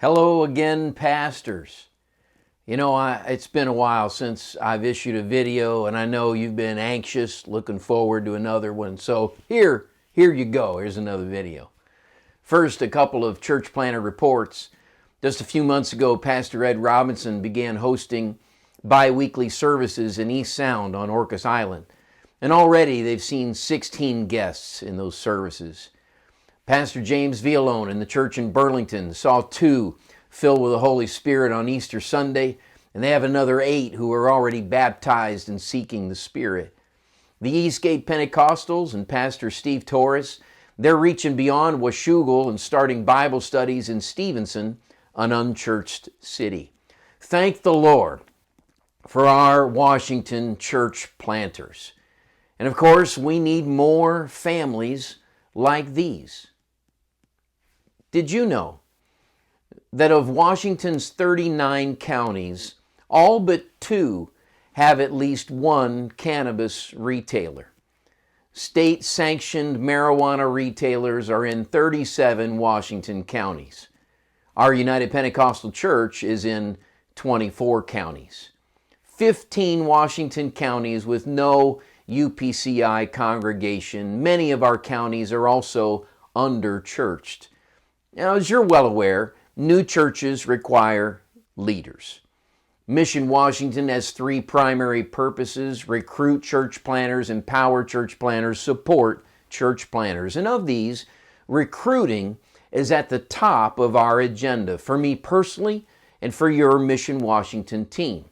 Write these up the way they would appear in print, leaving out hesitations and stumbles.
Hello again, pastors. It's been a while since I've issued a video, and I know you've been anxious, looking forward to another one. So here you go. Here's another video. First, a couple of church planter reports. Just a few months ago, Pastor Ed Robinson began hosting bi-weekly services in East Sound on Orcas Island. And already they've seen 16 guests in those services. Pastor James Villalone in the church in Burlington saw 2 filled with the Holy Spirit on Easter Sunday, and they have another 8 who are already baptized and seeking the Spirit. The Eastgate Pentecostals and Pastor Steve Torres, they're reaching beyond Washougal and starting Bible studies in Stevenson, an unchurched city. Thank the Lord for our Washington church planters. And of course, we need more families like these. Did you know that of Washington's 39 counties, all but 2 have at least one cannabis retailer? State-sanctioned marijuana retailers are in 37 Washington counties. Our United Pentecostal Church is in 24 counties. 15 Washington counties with no UPCI congregation. Many of our counties are also under-churched. Now, as you're well aware, new churches require leaders. Mission Washington has 3 primary purposes: recruit church planters, empower church planters, support church planters. And of these, recruiting is at the top of our agenda for me personally and for your Mission Washington team.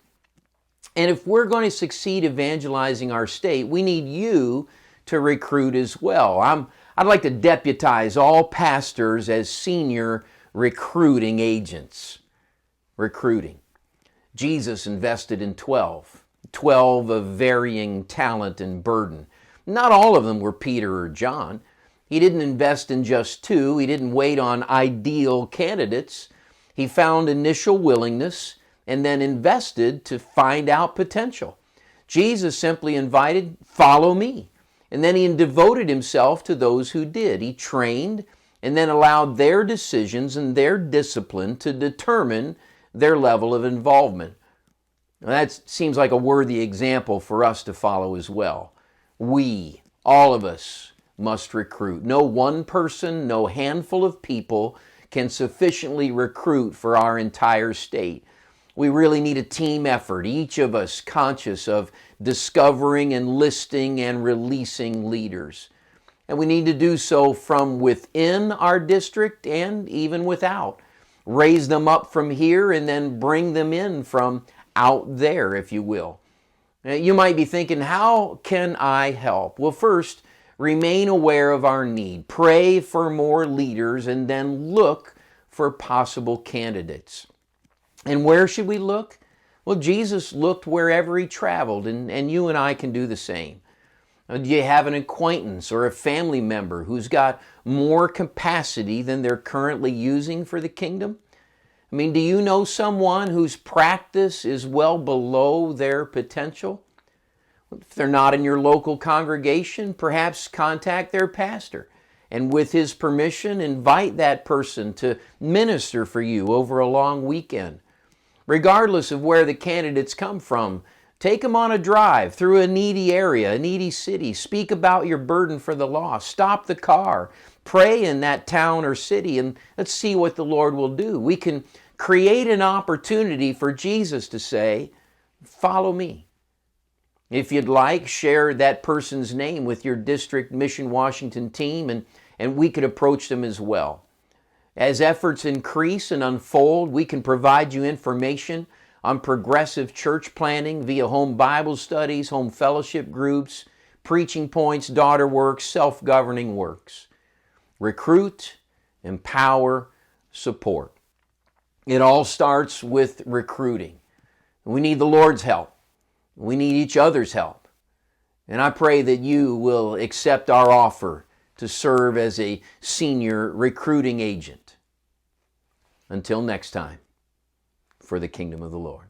And if we're going to succeed evangelizing our state, we need you to recruit as well. I'd like to deputize all pastors as senior recruiting agents. Recruiting. Jesus invested in 12 of varying talent and burden. Not all of them were Peter or John. He didn't invest in just 2. He didn't wait on ideal candidates. He found initial willingness and then invested to find out potential. Jesus simply invited, "Follow me." And then he devoted himself to those who did. He trained and then allowed their decisions and their discipline to determine their level of involvement. Now, that seems like a worthy example for us to follow as well. We, all of us, must recruit. No one person, no handful of people can sufficiently recruit for our entire state. We really need a team effort, each of us conscious of discovering, enlisting, and releasing leaders. And we need to do so from within our district and even without. Raise them up from here and then bring them in from out there, if you will. Now, you might be thinking, how can I help? Well, first, remain aware of our need. Pray for more leaders and then look for possible candidates. And where should we look? Well, Jesus looked wherever he traveled, and you and I can do the same. Do you have an acquaintance or a family member who's got more capacity than they're currently using for the kingdom? I mean, do you know someone whose practice is well below their potential? If they're not in your local congregation, perhaps contact their pastor, and with his permission, invite that person to minister for you over a long weekend. Regardless of where the candidates come from, take them on a drive through a needy area, a needy city. Speak about your burden for the lost. Stop the car. Pray in that town or city, and let's see what the Lord will do. We can create an opportunity for Jesus to say, "Follow me." If you'd like, share that person's name with your district Mission Washington team, and we could approach them as well. As efforts increase and unfold, we can provide you information on progressive church planning via home Bible studies, home fellowship groups, preaching points, daughter works, self-governing works. Recruit, empower, support. It all starts with recruiting. We need the Lord's help. We need each other's help. And I pray that you will accept our offer to serve as a senior recruiting agent. Until next time, for the kingdom of the Lord.